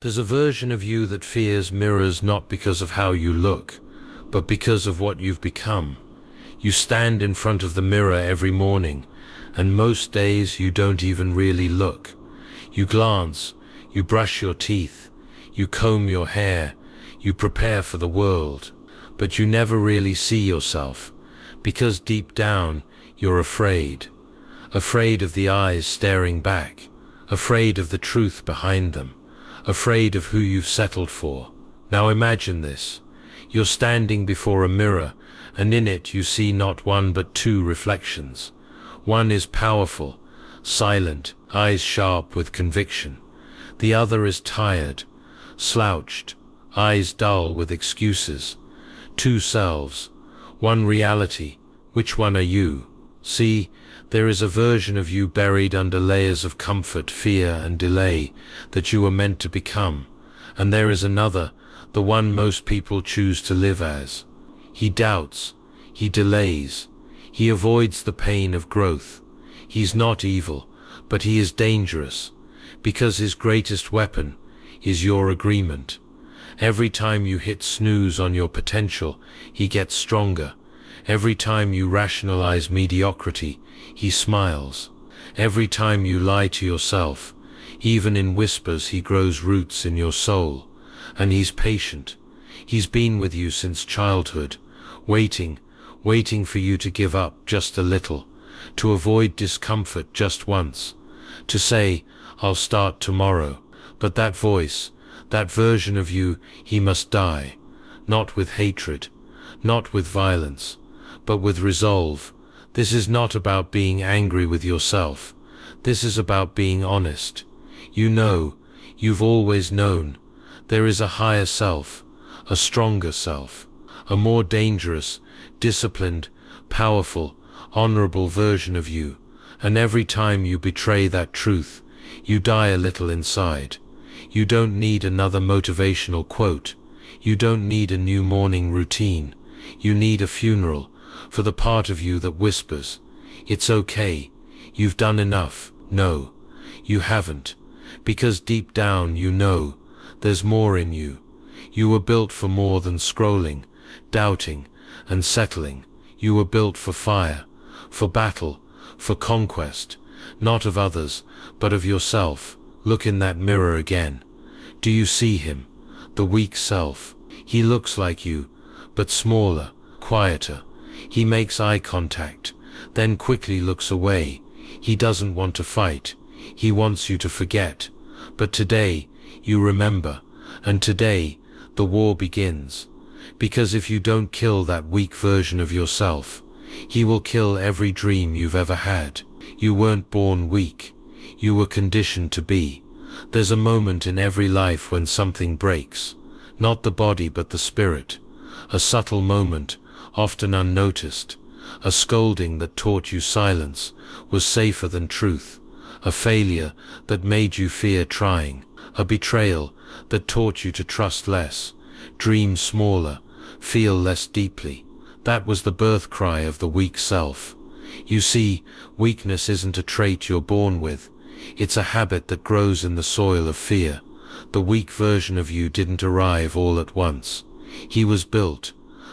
There's a version of you that fears mirrors not because of how you look, but because of what you've become. You stand in front of the mirror every morning, and most days you don't even really look. You glance, you brush your teeth, you comb your hair, you prepare for the world, but you never really see yourself, because deep down you're afraid. Afraid of the eyes staring back, afraid of the truth behind them, afraid of who you've settled for. Now imagine this. You're standing before a mirror, and in it you see not one but two reflections. One is powerful, silent, eyes sharp with conviction. The other is tired, slouched, eyes dull with excuses. Two selves, one reality. Which one are you? See, there is a version of you buried under layers of comfort, fear, and delay that you were meant to become. And there is another, the one most people choose to live as. He doubts, he delays, he avoids the pain of growth. He's not evil, but he is dangerous, because his greatest weapon is your agreement. Every time you hit snooze on your potential, he gets stronger. Every time you rationalize mediocrity, he smiles. Every time you lie to yourself, even in whispers, he grows roots in your soul. And he's patient. He's been with you since childhood, waiting for you to give up just a little, to avoid discomfort just once, to say, I'll start tomorrow. But that voice, that version of you, he must die, not with hatred, not with violence, but with resolve. This is not about being angry with yourself. This is about being honest. You know, you've always known, there is a higher self, a stronger self, a more dangerous, disciplined, powerful, honorable version of you. And every time you betray that truth, you die a little inside. You don't need another motivational quote. You don't need a new morning routine. You need a funeral for the part of you that whispers, it's okay, you've done enough. No, you haven't, because deep down you know there's more in you. You were built for more than scrolling, doubting, and settling. You were built for fire, for battle, for conquest, not of others, but of yourself. Look in that mirror again. Do you see him, the weak self? He looks like you, but smaller, quieter. He makes eye contact, then quickly looks away. He doesn't want to fight. He wants you to forget. But today, you remember, and today, the war begins. Because if you don't kill that weak version of yourself, he will kill every dream you've ever had. You weren't born weak. You were conditioned to be. There's a moment in every life when something breaks, not the body but the spirit. A subtle moment, often unnoticed. A scolding that taught you silence was safer than truth. A failure that made you fear trying. A betrayal that taught you to trust less, dream smaller, feel less deeply. That was the birth cry of the weak self. You see, weakness isn't a trait you're born with. It's a habit that grows in the soil of fear. The weak version of you didn't arrive all at once. He was built,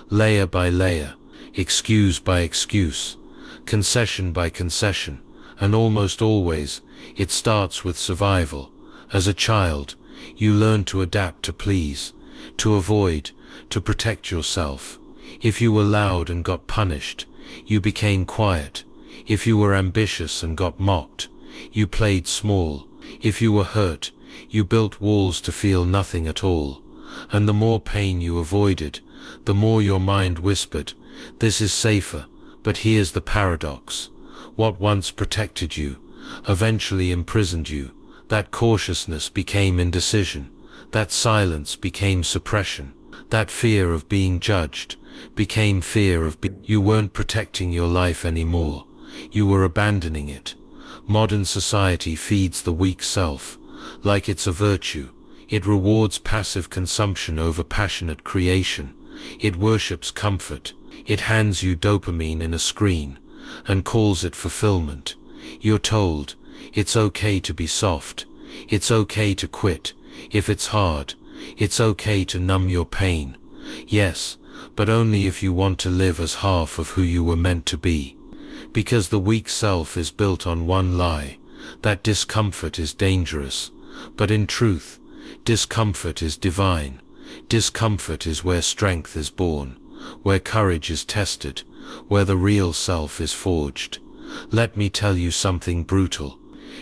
layer by layer, excuse by excuse, concession by concession, and almost always, it starts with survival. As a child, you learn to adapt to please, to avoid, to protect yourself. If you were loud and got punished, you became quiet. If you were ambitious and got mocked, you played small. If you were hurt, you built walls to feel nothing at all. And the more pain you avoided, the more your mind whispered, this is safer. But here's the paradox. What once protected you, eventually imprisoned you. That cautiousness became indecision. That silence became suppression. That fear of being judged became fear of You weren't protecting your life anymore. You were abandoning it. Modern society feeds the weak self like it's a virtue. It rewards passive consumption over passionate creation. It worships comfort. It hands you dopamine in a screen and calls it fulfillment. You're told, it's okay to be soft. It's okay to quit. If it's hard, it's okay to numb your pain. Yes, but only if you want to live as half of who you were meant to be. Because the weak self is built on one lie, that discomfort is dangerous. But in truth, discomfort is divine. Discomfort is where strength is born, where courage is tested, where the real self is forged. Let me tell you something brutal.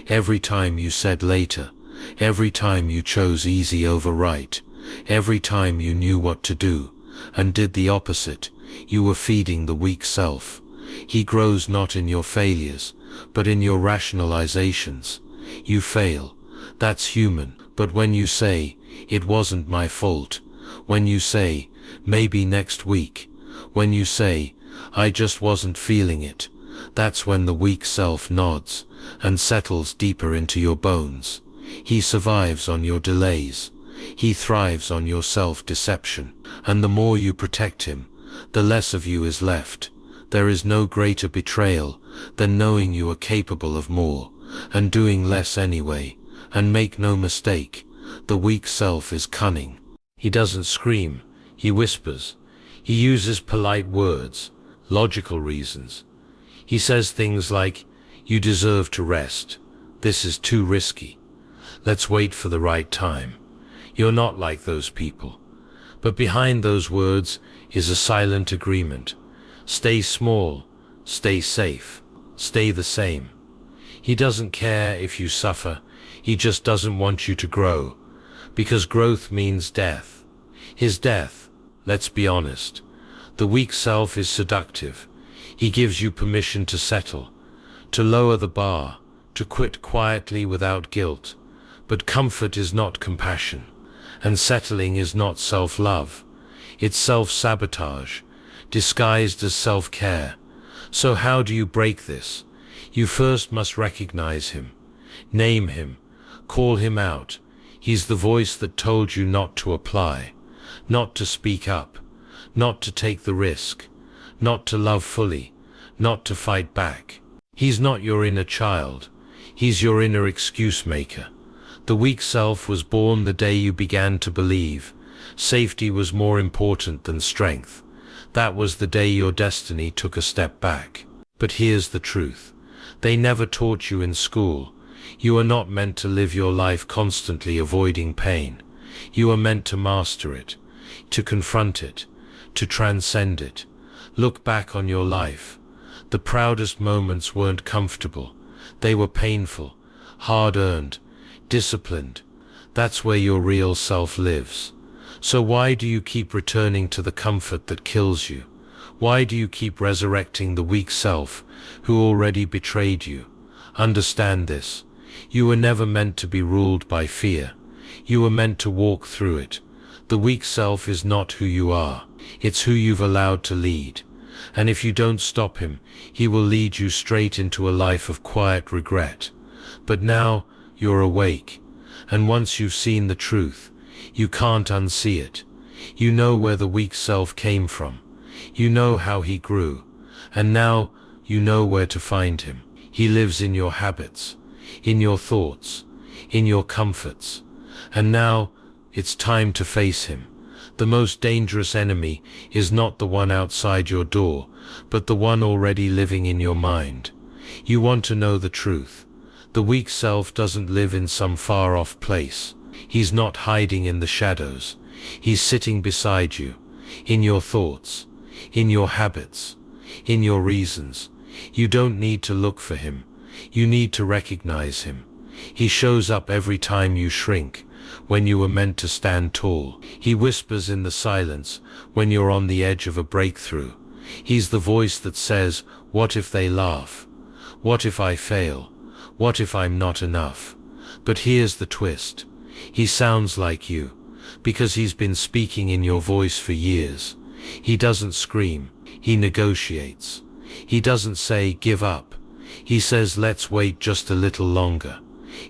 Every time you said later, every time you chose easy over right, every time you knew what to do, and did the opposite, you were feeding the weak self. He grows not in your failures, but in your rationalizations. You fail. That's human. But when you say, it wasn't my fault, when you say, maybe next week, when you say, I just wasn't feeling it, that's when the weak self nods and settles deeper into your bones. He survives on your delays. He thrives on your self-deception. And the more you protect him, the less of you is left. There is no greater betrayal than knowing you are capable of more, and doing less anyway. And make no mistake, the weak self is cunning. He doesn't scream, he whispers. He uses polite words, logical reasons. He says things like, you deserve to rest. This is too risky. Let's wait for the right time. You're not like those people. But behind those words is a silent agreement. Stay small, stay safe, stay the same. He doesn't care if you suffer, he just doesn't want you to grow. Because growth means death. His death, let's be honest. The weak self is seductive. He gives you permission to settle, to lower the bar, to quit quietly without guilt. But comfort is not compassion, and settling is not self-love. It's self-sabotage, disguised as self-care. So how do you break this? You first must recognize him, name him, call him out. He's the voice that told you not to apply, not to speak up, not to take the risk, not to love fully, not to fight back. He's not your inner child, he's your inner excuse maker. The weak self was born the day you began to believe safety was more important than strength. That was the day your destiny took a step back. But here's the truth. They never taught you in school. You are not meant to live your life constantly avoiding pain. You are meant to master it, to confront it, to transcend it. Look back on your life. The proudest moments weren't comfortable. They were painful, hard-earned, disciplined. That's where your real self lives. So why do you keep returning to the comfort that kills you? Why do you keep resurrecting the weak self who already betrayed you? Understand this. You were never meant to be ruled by fear. You were meant to walk through it. The weak self is not who you are. It's who you've allowed to lead. And if you don't stop him, he will lead you straight into a life of quiet regret. But now you're awake, and once you've seen the truth, you can't unsee it. You know where the weak self came from. You know how he grew. And now you know where to find him. He lives in your habits, in your thoughts, in your comforts. And now it's time to face him. The most dangerous enemy is not the one outside your door, but the one already living in your mind. You want to know the truth. The weak self doesn't live in some far-off place. He's not hiding in the shadows. He's sitting beside you, in your thoughts, in your habits, in your reasons. You don't need to look for him. You need to recognize him. He shows up every time you shrink, when you were meant to stand tall. He whispers in the silence when you're on the edge of a breakthrough. He's the voice that says, what if they laugh? What if I fail? What if I'm not enough? But here's the twist. He sounds like you, because he's been speaking in your voice for years. He doesn't scream, he negotiates. He doesn't say, give up. He says, let's wait just a little longer.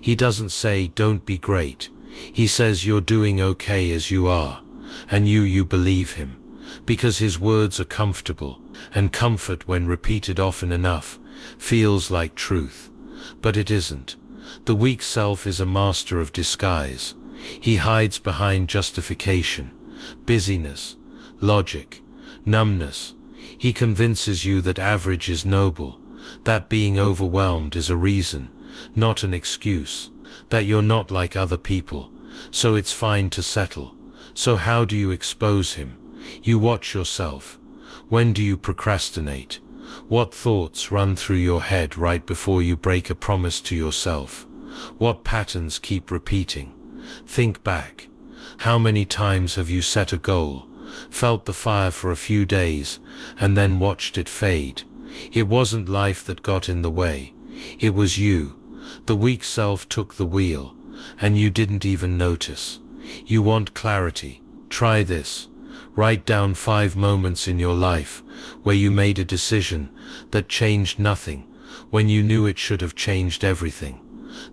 He doesn't say, don't be great. He says, you're doing okay as you are. And you believe him, because his words are comfortable, and comfort, when repeated often enough, feels like truth. But it isn't. The weak self is a master of disguise. He hides behind justification, busyness, logic, numbness. He convinces you that average is noble, that being overwhelmed is a reason, not an excuse, that you're not like other people, so it's fine to settle. So how do you expose him? You watch yourself. When do you procrastinate? What thoughts run through your head right before you break a promise to yourself? What patterns keep repeating? Think back. How many times have you set a goal, felt the fire for a few days, and then watched it fade? It wasn't life that got in the way. It was you. The weak self took the wheel, and you didn't even notice. You want clarity? Try this. Write down 5 moments in your life where you made a decision that changed nothing, when you knew it should have changed everything.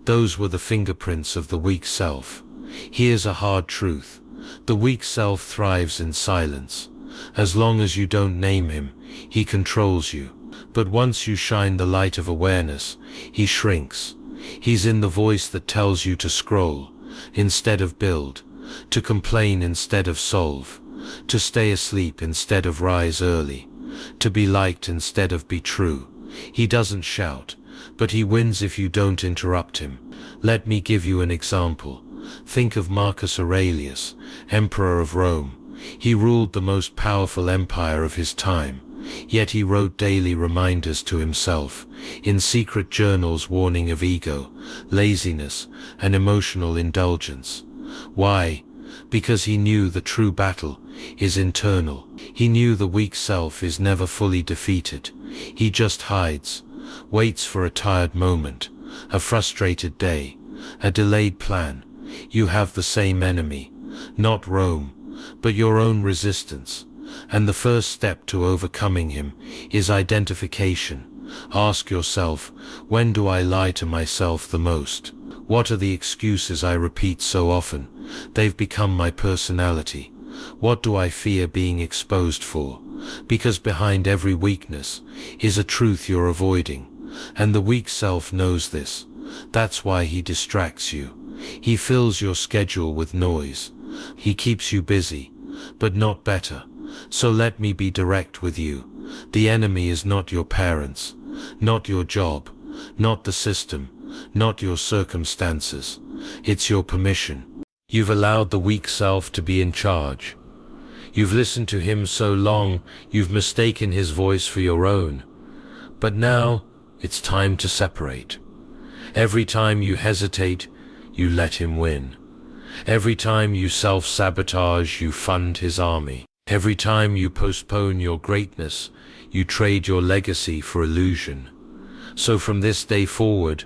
Those were the fingerprints of the weak self. Here's a hard truth. The weak self thrives in silence. As long as you don't name him, he controls you. But once you shine the light of awareness, he shrinks. He's in the voice that tells you to scroll instead of build, to complain instead of solve, to stay asleep instead of rise early, to be liked instead of be true. He doesn't shout, but he wins if you don't interrupt him. Let me give you an example. Think of Marcus Aurelius, Emperor of Rome. He ruled the most powerful empire of his time, yet he wrote daily reminders to himself, in secret journals warning of ego, laziness, and emotional indulgence. Why? Because he knew the true battle is internal. He knew the weak self is never fully defeated. He just hides, waits for a tired moment, a frustrated day, a delayed plan. You have the same enemy, not Rome, but your own resistance. And the first step to overcoming him is identification. Ask yourself, when do I lie to myself the most? What are the excuses I repeat so often? They've become my personality. What do I fear being exposed for? Because behind every weakness is a truth you're avoiding, and the weak self knows this. That's why he distracts you. He fills your schedule with noise. He keeps you busy, but not better. So let me be direct with you. The enemy is not your parents, not your job, not the system, not your circumstances. It's your permission. You've allowed the weak self to be in charge. You've listened to him so long, you've mistaken his voice for your own. But now, it's time to separate. Every time you hesitate, you let him win. Every time you self-sabotage, you fund his army. Every time you postpone your greatness, you trade your legacy for illusion. So from this day forward,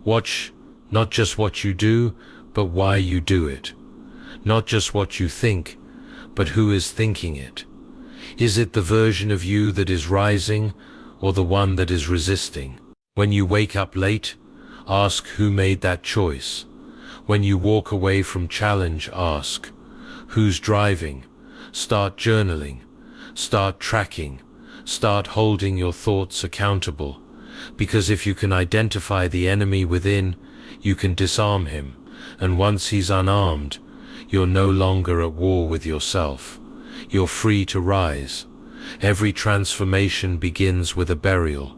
watch not just what you do, but why you do it. Not just what you think, but who is thinking it. Is it the version of you that is rising, or the one that is resisting? When you wake up late, ask who made that choice. When you walk away from challenge, ask, who's driving? Start journaling, start tracking, start holding your thoughts accountable. Because if you can identify the enemy within, you can disarm him. And once he's unarmed, you're no longer at war with yourself. You're free to rise. Every transformation begins with a burial.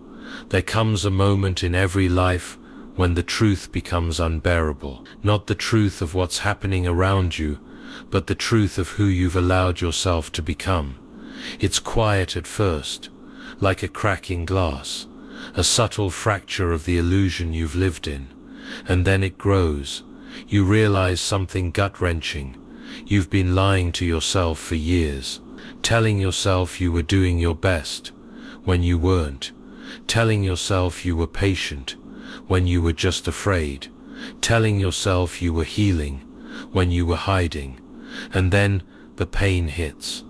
There comes a moment in every life when the truth becomes unbearable. Not the truth of what's happening around you, but the truth of who you've allowed yourself to become. It's quiet at first, like a crack in glass, a subtle fracture of the illusion you've lived in. And then it grows. You realize something gut-wrenching. You've been lying to yourself for years, telling yourself you were doing your best when you weren't, telling yourself you were patient when you were just afraid, telling yourself you were healing when you were hiding. And then the pain hits.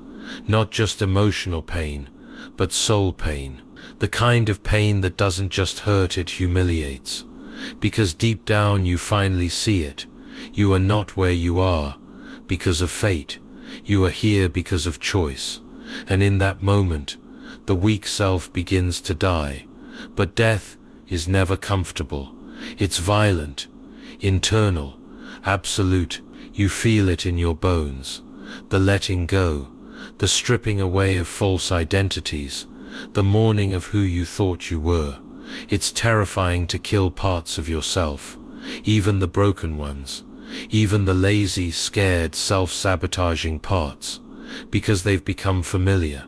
Not just emotional pain, but soul pain. The kind of pain that doesn't just hurt, it humiliates. Because deep down you finally see it. You are not where you are because of fate. You are here because of choice. And in that moment, the weak self begins to die. But death is never comfortable. It's violent, internal, absolute. You feel it in your bones. The letting go, the stripping away of false identities, the mourning of who you thought you were. It's terrifying to kill parts of yourself, even the broken ones, even the lazy, scared, self-sabotaging parts, because they've become familiar.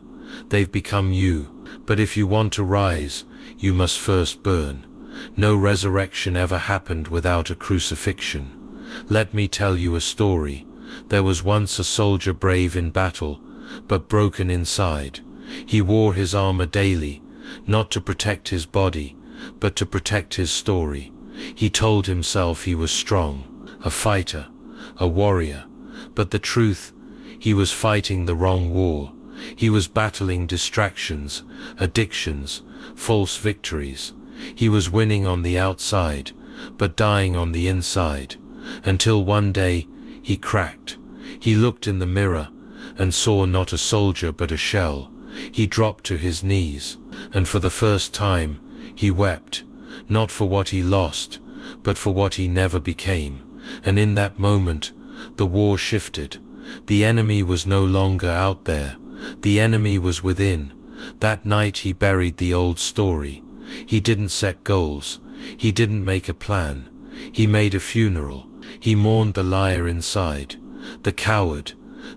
They've become you. But if you want to rise, you must first burn. No resurrection ever happened without a crucifixion. Let me tell you a story. There was once a soldier brave in battle, but broken inside. He wore his armor daily, not to protect his body, but to protect his story. He told himself he was strong, a fighter, a warrior, but the truth, he was fighting the wrong war. He was battling distractions, addictions, false victories. He was winning on the outside, but dying on the inside, until one day he cracked. He looked in the mirror and saw not a soldier but a shell. He dropped to his knees, and for the first time he wept, not for what he lost, but for what he never became. And in that moment, the war shifted. The enemy was no longer out there. The enemy was within. That night he buried the old story. He didn't set goals. He didn't make a plan. He made a funeral. He mourned the liar inside, the coward,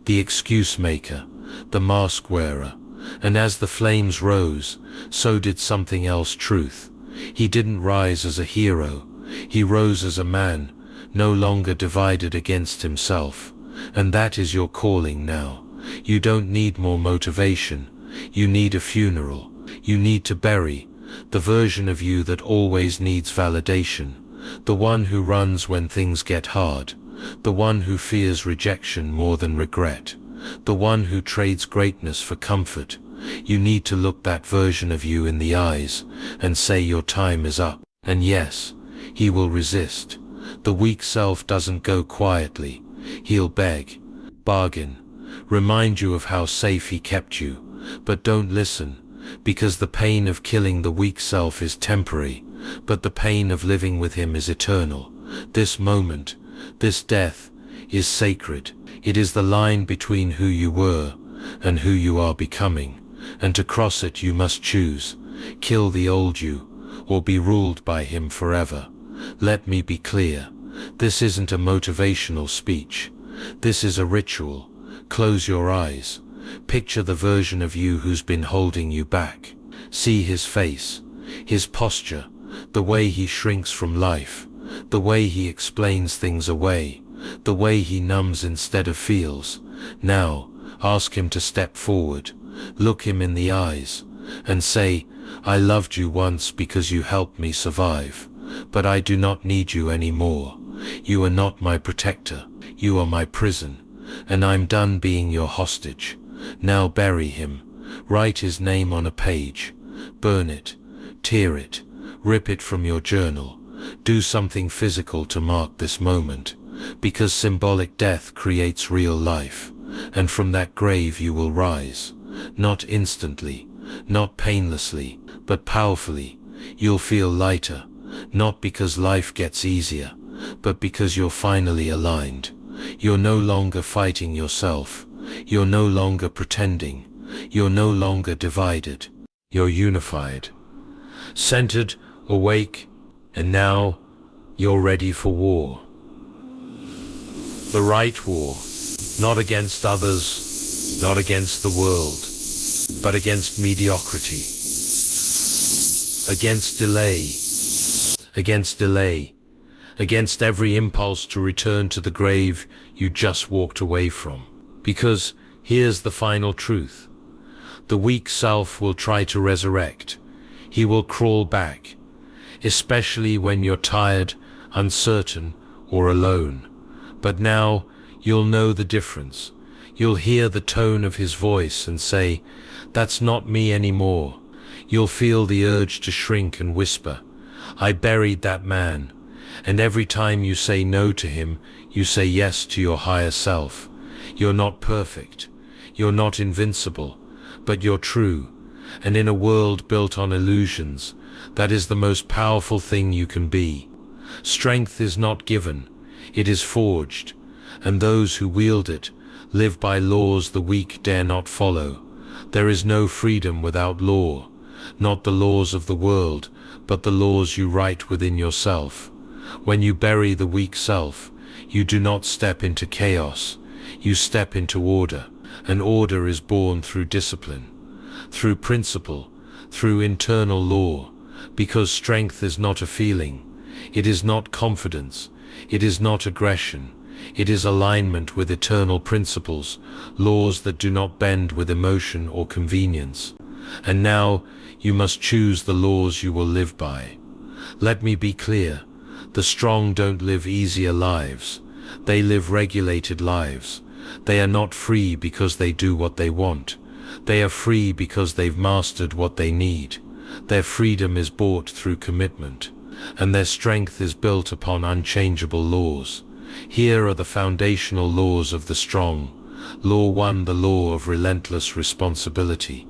the excuse maker, the mask wearer. And as the flames rose, so did something else, truth. He didn't rise as a hero. He rose as a man, no longer divided against himself. And that is your calling now. You don't need more motivation. You need a funeral. You need to bury the version of you that always needs validation, the one who runs when things get hard, the one who fears rejection more than regret, the one who trades greatness for comfort. You need to look that version of you in the eyes and say your time is up. And yes, he will resist. The weak self doesn't go quietly. He'll beg, bargain, remind you of how safe he kept you. But don't listen, because the pain of killing the weak self is temporary, but the pain of living with him is eternal. This moment, this death, is sacred. It is the line between who you were and who you are becoming, and to cross it you must choose. Kill the old you, or be ruled by him forever. Let me be clear. This isn't a motivational speech. This is a ritual. Close your eyes. Picture the version of you who's been holding you back. See his face, his posture, the way he shrinks from life, the way he explains things away, the way he numbs instead of feels. Now, ask him to step forward. Look him in the eyes and say, I loved you once because you helped me survive, but I do not need you anymore. You are not my protector. You are my prison, and I'm done being your hostage. Now bury him. Write his name on a page. Burn it. Tear it. Rip it from your journal. Do something physical to mark this moment, because symbolic death creates real life, and from that grave you will rise. Not instantly, not painlessly, but powerfully. You'll feel lighter, not because life gets easier, but because you're finally aligned. You're no longer fighting yourself. You're no longer pretending. You're no longer divided. You're unified, centered, awake, and now you're ready for war. The right war, not against others, not against the world, but against mediocrity, against delay, against every impulse to return to the grave you just walked away from. Because here's the final truth. The weak self will try to resurrect. He will crawl back, especially when you're tired, uncertain, or alone. But now you'll know the difference. You'll hear the tone of his voice and say, that's not me anymore. You'll feel the urge to shrink and whisper, I buried that man. And every time you say no to him, you say yes to your higher self. You're not perfect. You're not invincible, but you're true. And in a world built on illusions, that is the most powerful thing you can be. Strength is not given. It is forged. and those who wield it live by laws the weak dare not follow. There is no freedom without law, not the laws of the world, but the laws you write within yourself. When you bury the weak self, you do not step into chaos, you step into order, and order is born through discipline, through principle, through internal law, because strength is not a feeling, it is not confidence, it is not aggression, it is alignment with eternal principles, laws that do not bend with emotion or convenience. And now you must choose the laws you will live by. Let me be clear, the strong don't live easier lives, they live regulated lives. They are not free because they do what they want, they are free because they've mastered what they need. Their freedom is bought through commitment, and their strength is built upon unchangeable laws. Here are the foundational laws of the strong. Law 1, the law of relentless responsibility.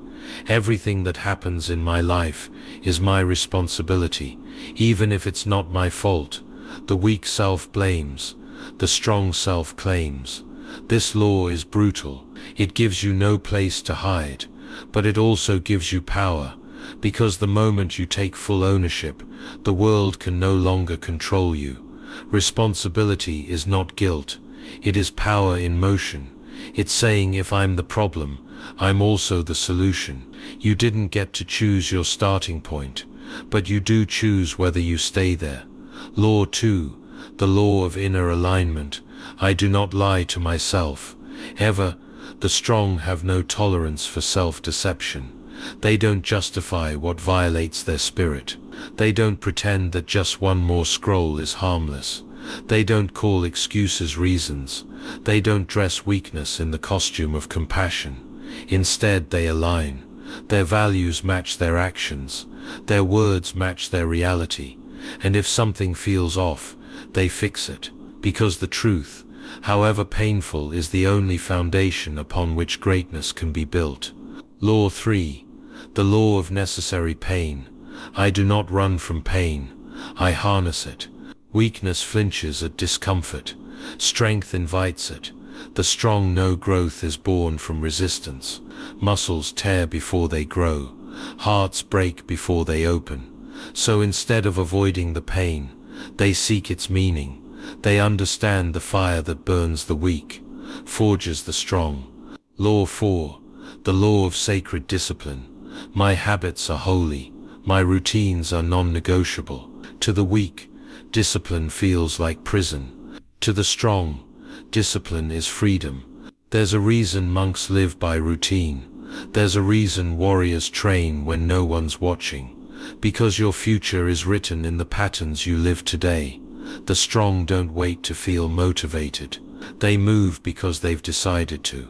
Everything that happens in my life is my responsibility, even if it's not my fault. The weak self blames, the strong self claims. This law is brutal. It gives you no place to hide, but it also gives you power, because the moment you take full ownership, the world can no longer control you. Responsibility is not guilt, it is power in motion. It's saying, if I'm the problem, I'm also the solution. You didn't get to choose your starting point, but you do choose whether you stay there. Law 2, the law of inner alignment. I do not lie to myself, ever. The strong have no tolerance for self-deception. They don't justify what violates their spirit. They don't pretend that just one more scroll is harmless. They don't call excuses reasons. They don't dress weakness in the costume of compassion. Instead, they align. Their values match their actions. Their words match their reality. And if something feels off, they fix it. Because the truth, however painful, is the only foundation upon which greatness can be built. Law 3, the law of necessary pain. I do not run from pain, I harness it. Weakness flinches at discomfort, strength invites it. The strong know growth is born from resistance. Muscles tear before they grow, hearts break before they open. So instead of avoiding the pain, they seek its meaning. They understand the fire that burns the weak, forges the strong. Law 4, the law of sacred discipline. My habits are holy, my routines are non-negotiable. To the weak, discipline feels like prison. To the strong, discipline is freedom. There's a reason monks live by routine. There's a reason warriors train when no one's watching. Because your future is written in the patterns you live today. The strong don't wait to feel motivated. They move because they've decided to.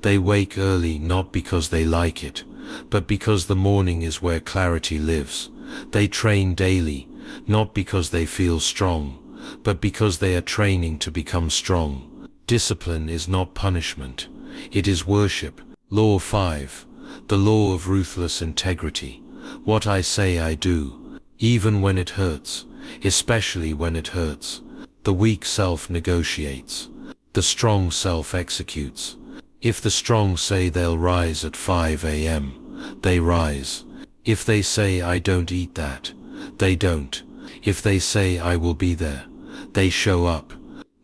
They wake early not because they like it, but because the morning is where clarity lives. They train daily, not because they feel strong, but because they are training to become strong. Discipline is not punishment, it is worship. Law 5, the law of ruthless integrity. What I say I do, even when it hurts, especially when it hurts. The weak self negotiates, the strong self executes. If the strong say they'll rise at 5 a.m., they rise. If they say I don't eat that, they don't. If they say I will be there, they show up.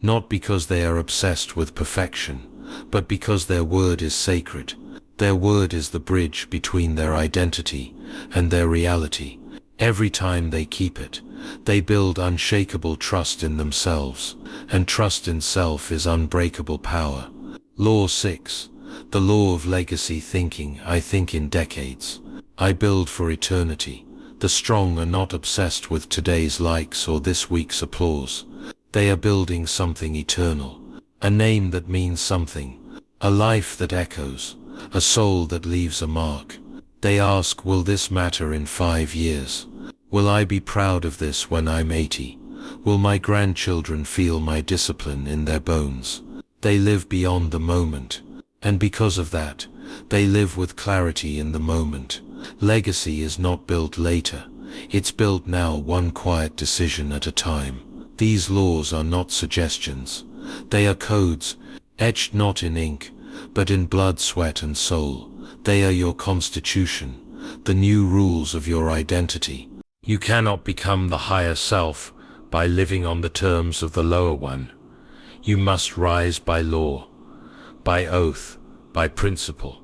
Not because they are obsessed with perfection, but because their word is sacred. Their word is the bridge between their identity and their reality. Every time they keep it, they build unshakable trust in themselves, and trust in self is unbreakable power. Law 6, the law of legacy thinking. I think in decades. I build for eternity. The strong are not obsessed with today's likes or this week's applause. They are building something eternal, a name that means something, a life that echoes, a soul that leaves a mark. They ask, will this matter in 5 years? Will I be proud of this when I'm 80? Will my grandchildren feel my discipline in their bones? They live beyond the moment, and because of that, they live with clarity in the moment. Legacy is not built later, it's built now, one quiet decision at a time. These laws are not suggestions, They are codes, etched not in ink, but in blood, sweat and soul. They are your constitution, the new rules of your identity. You cannot become the higher self by living on the terms of the lower one. You must rise by law, by oath, by principle.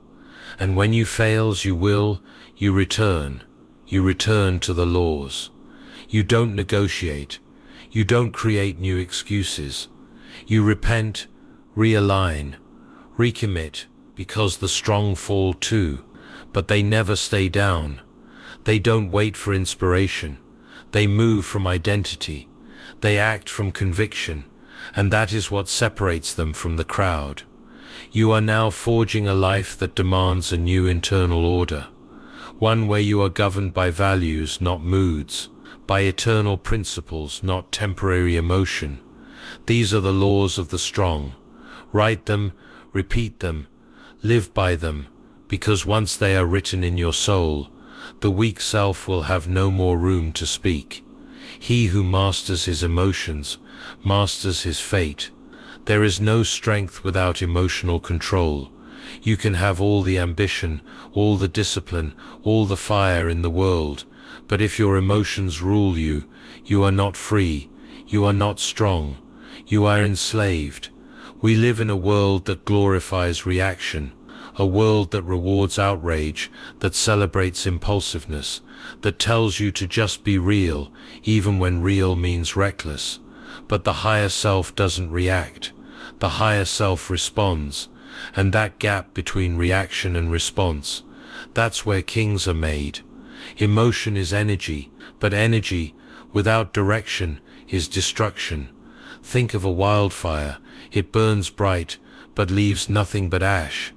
And when you fails, you return to the laws. You don't negotiate. You don't create new excuses. You repent, realign, recommit, because the strong fall too, but they never stay down. They don't wait for inspiration. They move from identity. They act from conviction, and that is what separates them from the crowd. You are now forging a life that demands a new internal order, one where you are governed by values, not moods, by eternal principles, not temporary emotion. These are the laws of the strong. Write them, repeat them, live by them, because once they are written in your soul, the weak self will have no more room to speak. He who masters his emotions masters his fate. There is no strength without emotional control. You can have all the ambition, all the discipline, all the fire in the world, but if your emotions rule you, you are not free, you are not strong, you are enslaved. We live in a world that glorifies reaction, a world that rewards outrage, that celebrates impulsiveness, that tells you to just be real, even when real means reckless. But the higher self doesn't react. The higher self responds, and that gap between reaction and response, that's where kings are made. Emotion is energy, but energy without direction is destruction. Think of a wildfire. It burns bright, but leaves nothing but ash.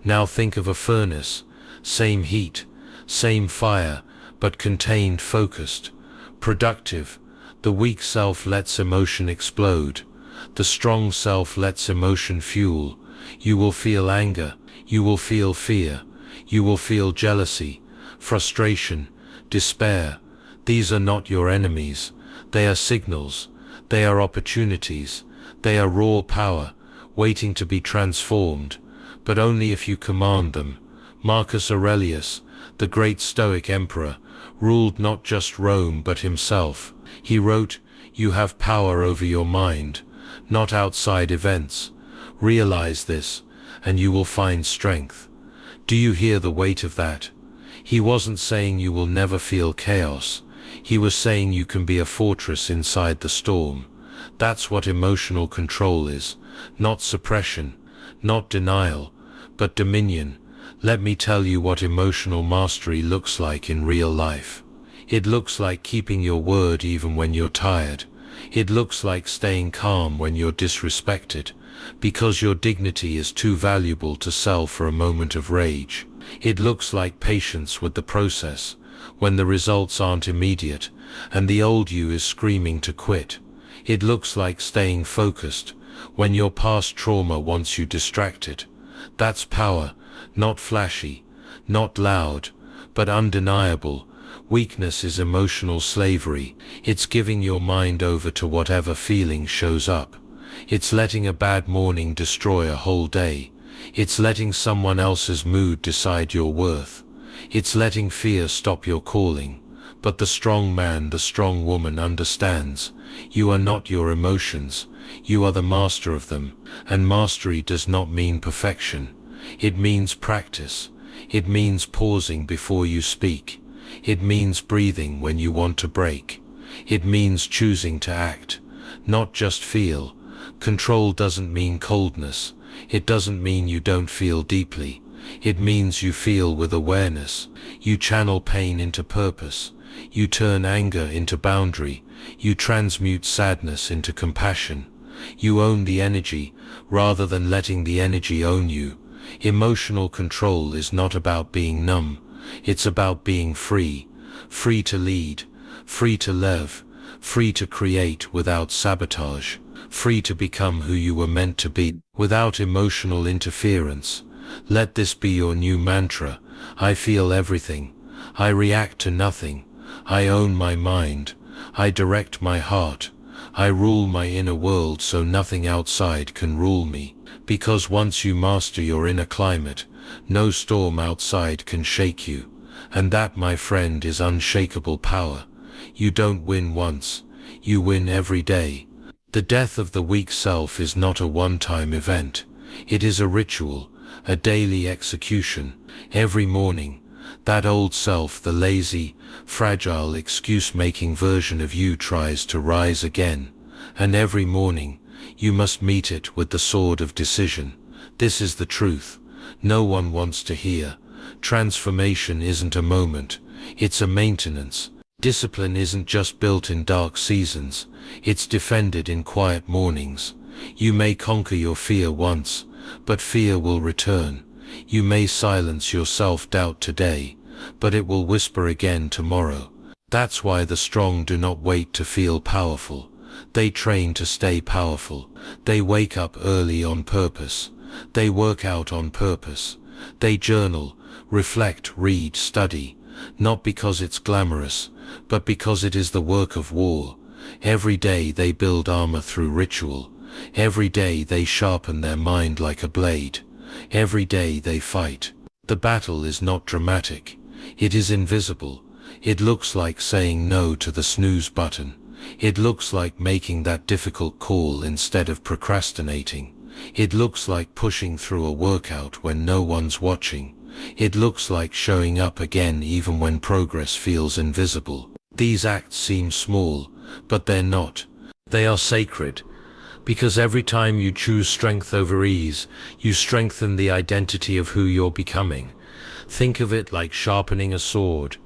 Now think of a furnace, same heat, same fire, but contained, focused, productive. The weak self lets emotion explode. The strong self lets emotion fuel. You will feel anger, you will feel fear, you will feel jealousy, frustration, despair. These are not your enemies. They are signals. They are opportunities. They are raw power, waiting to be transformed, but only if you command them. Marcus Aurelius, the great Stoic emperor, ruled not just Rome but himself. He wrote, "You have power over your mind, not outside events. Realize this, and you will find strength." Do you hear the weight of that? He wasn't saying you will never feel chaos. He was saying you can be a fortress inside the storm. That's what emotional control is, not suppression, not denial, but dominion. Let me tell you what emotional mastery looks like in real life. It looks like keeping your word even when you're tired. It looks like staying calm when you're disrespected, because your dignity is too valuable to sell for a moment of rage. It looks like patience with the process, when the results aren't immediate, and the old you is screaming to quit. It looks like staying focused, when your past trauma wants you distracted. That's power, not flashy, not loud, but undeniable. Weakness is emotional slavery. It's giving your mind over to whatever feeling shows up. It's letting a bad morning destroy a whole day. It's letting someone else's mood decide your worth. It's letting fear stop your calling. But the strong man, the strong woman understands. You are not your emotions. You are the master of them. And mastery does not mean perfection. It means practice. It means pausing before you speak. It means breathing when you want to break. It means choosing to act, not just feel. Control doesn't mean coldness. It doesn't mean you don't feel deeply. It means you feel with awareness. You channel pain into purpose. You turn anger into boundary. You transmute sadness into compassion. You own the energy, rather than letting the energy own you. Emotional control is not about being numb. It's about being free. Free to lead. Free to live. Free to create without sabotage. Free to become who you were meant to be, without emotional interference. Let this be your new mantra. I feel everything. I react to nothing. I own my mind. I direct my heart. I rule my inner world so nothing outside can rule me. Because once you master your inner climate, no storm outside can shake you. And that, my friend, is unshakable power. You don't win once, you win every day. The death of the weak self is not a one-time event. It is a ritual, a daily execution. Every morning, that old self, the lazy, fragile, excuse-making version of you, tries to rise again. And every morning, you must meet it with the sword of decision. This is the truth. No one wants to hear. Transformation isn't a moment, it's a maintenance. Discipline isn't just built in dark seasons, it's defended in quiet mornings. You may conquer your fear once, but fear will return. You may silence your self-doubt today, but it will whisper again tomorrow. That's why the strong do not wait to feel powerful. They train to stay powerful. They wake up early on purpose. They work out on purpose. They journal, reflect, read, study, not because it's glamorous, but because it is the work of war. Every day they build armor through ritual. Every day they sharpen their mind like a blade. Every day they fight. The battle is not dramatic. It is invisible. It looks like saying no to the snooze button. It looks like making that difficult call instead of procrastinating. It looks like pushing through a workout when no one's watching. It looks like showing up again even when progress feels invisible. These acts seem small, but they're not. They are sacred, because every time you choose strength over ease, you strengthen the identity of who you're becoming. Think of it like sharpening a sword.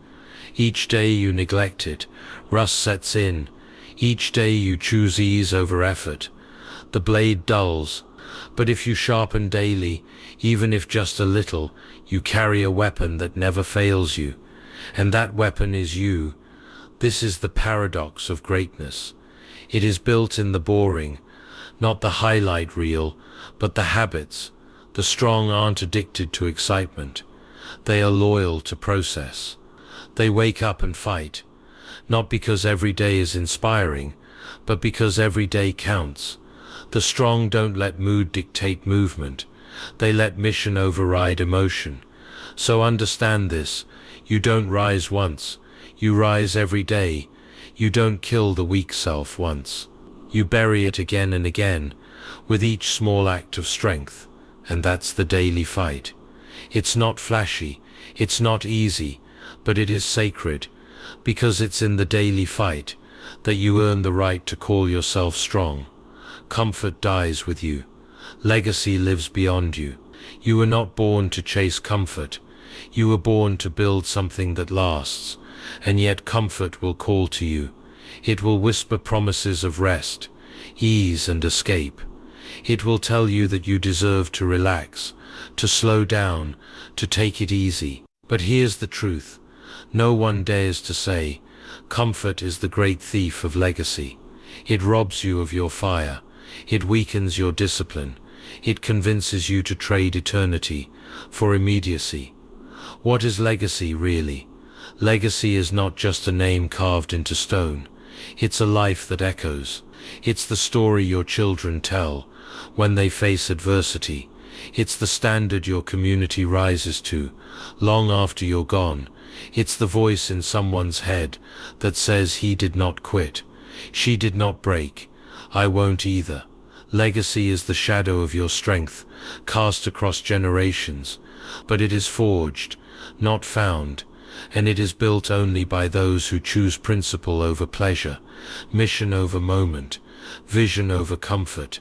Each day you neglect it, rust sets in. Each day you choose ease over effort, the blade dulls. But if you sharpen daily, even if just a little, you carry a weapon that never fails you. And that weapon is you. This is the paradox of greatness. It is built in the boring, not the highlight reel, but the habits. The strong aren't addicted to excitement. They are loyal to process. They wake up and fight, not because every day is inspiring, but because every day counts. The strong don't let mood dictate movement. They let mission override emotion. So understand this. You don't rise once. You rise every day. You don't kill the weak self once. You bury it again and again, with each small act of strength. And that's the daily fight. It's not flashy. It's not easy. But it is sacred. Because it's in the daily fight that you earn the right to call yourself strong. Comfort dies with you. Legacy lives beyond you. You were not born to chase comfort. You were born to build something that lasts. And yet comfort will call to you. It will whisper promises of rest, ease and escape. It will tell you that you deserve to relax, to slow down, to take it easy. But here's the truth. No one dares to say, comfort is the great thief of legacy. It robs you of your fire. It weakens your discipline. It convinces you to trade eternity for immediacy. What is legacy really? Legacy is not just a name carved into stone. It's a life that echoes. It's the story your children tell when they face adversity. It's the standard your community rises to long after you're gone. It's the voice in someone's head that says he did not quit. She did not break. I won't either. Legacy is the shadow of your strength, cast across generations. But it is forged, not found. And it is built only by those who choose principle over pleasure, mission over moment, vision over comfort.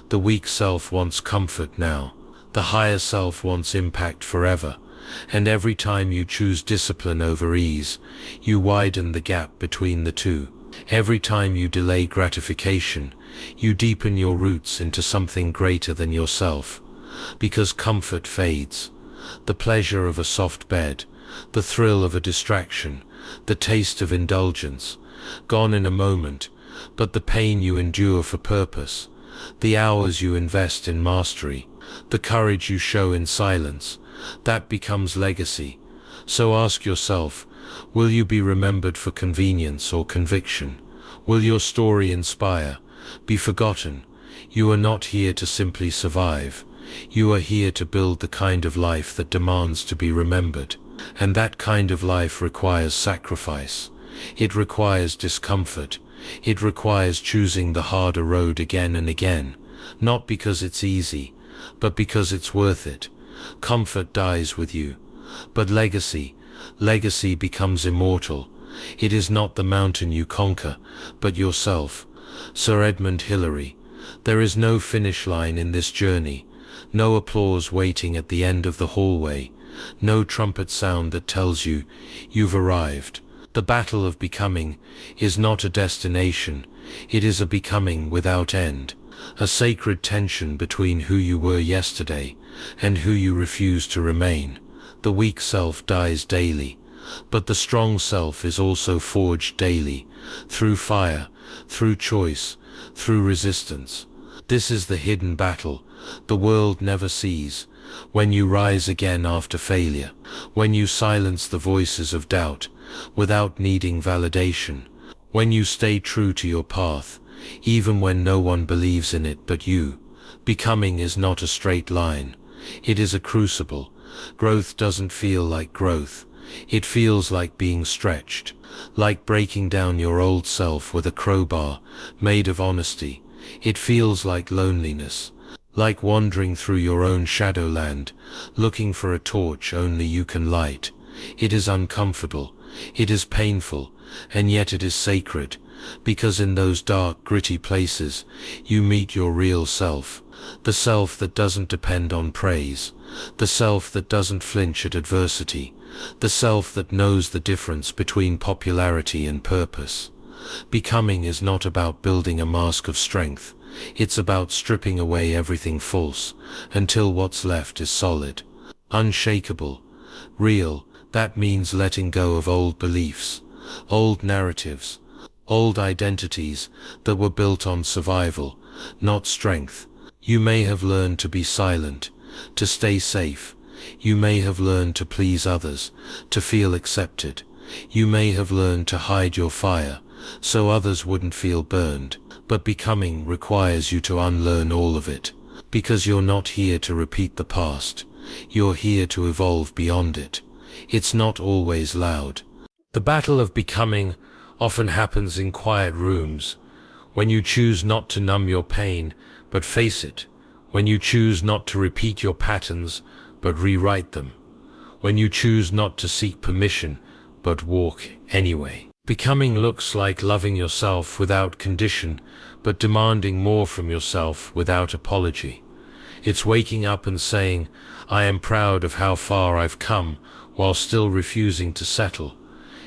The weak self wants comfort now. The higher self wants impact forever. And every time you choose discipline over ease, you widen the gap between the two. Every time you delay gratification, you deepen your roots into something greater than yourself. Because comfort fades. The pleasure of a soft bed, the thrill of a distraction, the taste of indulgence, gone in a moment, but the pain you endure for purpose, the hours you invest in mastery, the courage you show in silence, that becomes legacy. So ask yourself, will you be remembered for convenience or conviction? Will your story inspire? Be forgotten? You are not here to simply survive. You are here to build the kind of life that demands to be remembered. And that kind of life requires sacrifice. It requires discomfort. It requires choosing the harder road again and again, not because it's easy, but because it's worth it. Comfort dies with you, but legacy becomes immortal. It is not the mountain you conquer, but yourself. Sir Edmund Hillary. There is no finish line in this journey, no applause waiting at the end of the hallway, no trumpet sound that tells you you've arrived. The battle of becoming is not a destination, it is a becoming without end, a sacred tension between who you were yesterday and who you refuse to remain. The weak self dies daily, but the strong self is also forged daily, through fire, through choice, through resistance. This is the hidden battle the world never sees. When you rise again after failure, when you silence the voices of doubt without needing validation, when you stay true to your path, even when no one believes in it but you. Becoming is not a straight line. It is a crucible. Growth doesn't feel like growth. It feels like being stretched, like breaking down your old self with a crowbar made of honesty. It feels like loneliness, like wandering through your own shadowland, looking for a torch only you can light. It is uncomfortable, it is painful, and yet it is sacred, because in those dark, gritty places, you meet your real self, the self that doesn't depend on praise, the self that doesn't flinch at adversity, the self that knows the difference between popularity and purpose. Becoming is not about building a mask of strength. It's about stripping away everything false until what's left is solid, unshakable, real. That means letting go of old beliefs, old narratives, old identities that were built on survival, not strength. You may have learned to be silent, to stay safe. You may have learned to please others, to feel accepted. You may have learned to hide your fire so others wouldn't feel burned. But becoming requires you to unlearn all of it, because you're not here to repeat the past. You're here to evolve beyond it. It's not always loud. The battle of becoming often happens in quiet rooms, when you choose not to numb your pain, but face it, when you choose not to repeat your patterns, but rewrite them, when you choose not to seek permission, but walk anyway. Becoming looks like loving yourself without condition, but demanding more from yourself without apology. It's waking up and saying, I am proud of how far I've come, while still refusing to settle.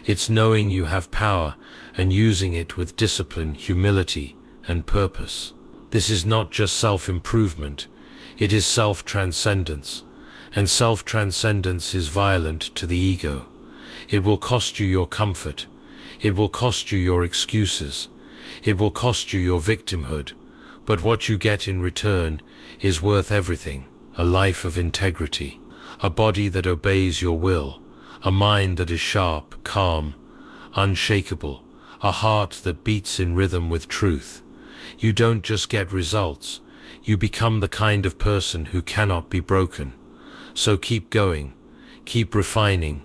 It's knowing you have power and using it with discipline, humility, and purpose. This is not just self-improvement, it is self-transcendence. And self-transcendence is violent to the ego. It will cost you your comfort. It will cost you your excuses. It will cost you your victimhood. But what you get in return is worth everything. A life of integrity, a body that obeys your will, a mind that is sharp, calm, unshakable, a heart that beats in rhythm with truth. You don't just get results, you become the kind of person who cannot be broken. So keep going, keep refining,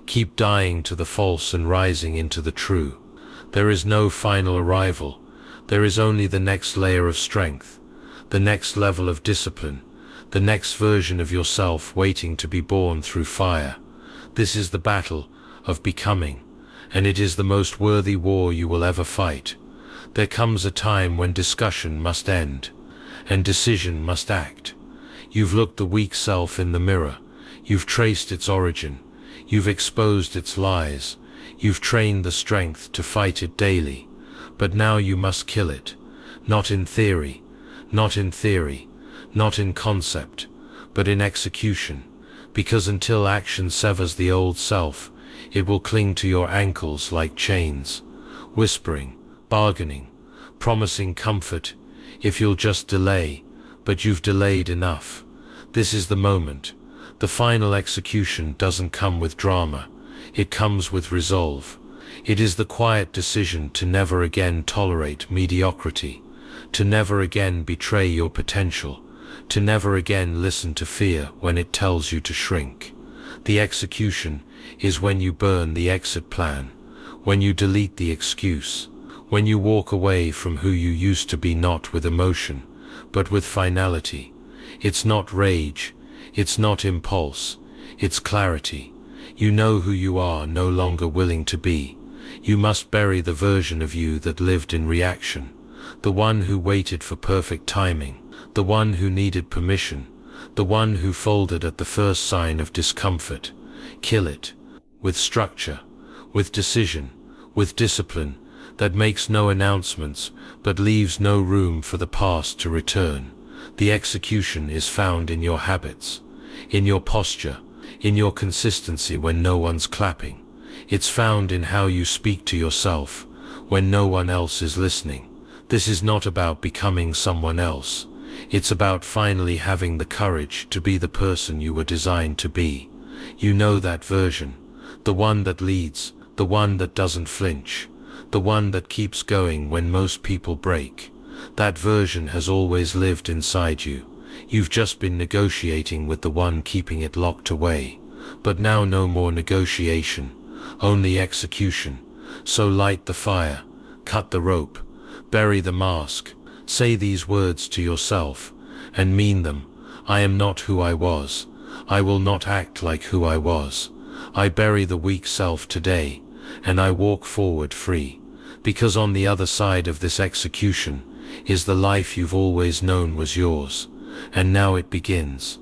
keep dying to the false and rising into the true. There is no final arrival. There is only the next layer of strength, the next level of discipline, the next version of yourself waiting to be born through fire. This is the battle of becoming, and it is the most worthy war you will ever fight. There comes a time when discussion must end, and decision must act. You've looked the weak self in the mirror. You've traced its origin. You've exposed its lies. You've trained the strength to fight it daily. But now you must kill it. Not in theory, not in concept, but in execution. Because until action severs the old self, it will cling to your ankles like chains, whispering, bargaining, promising comfort, if you'll just delay, but you've delayed enough. This is the moment. The final execution doesn't come with drama. It comes with resolve. It is the quiet decision to never again tolerate mediocrity, to never again betray your potential, to never again listen to fear when it tells you to shrink. The execution is when you burn the exit plan, when you delete the excuse, when you walk away from who you used to be, not with emotion, but with finality. It's not rage, it's not impulse, it's clarity. You know who you are no longer willing to be. You must bury the version of you that lived in reaction, the one who waited for perfect timing, the one who needed permission, the one who folded at the first sign of discomfort. Kill it, with structure, with decision, with discipline, that makes no announcements, but leaves no room for the past to return. The execution is found in your habits, in your posture, in your consistency when no one's clapping. It's found in how you speak to yourself when no one else is listening. This is not about becoming someone else. It's about finally having the courage to be the person you were designed to be. You know that version, the one that leads, the one that doesn't flinch, the one that keeps going when most people break. That version has always lived inside you. You've just been negotiating with the one keeping it locked away. But now no more negotiation, only execution. So light the fire, cut the rope, bury the mask, say these words to yourself, and mean them. I am not who I was. I will not act like who I was. I bury the weak self today, and I walk forward free, because on the other side of this execution is the life you've always known was yours, and now it begins.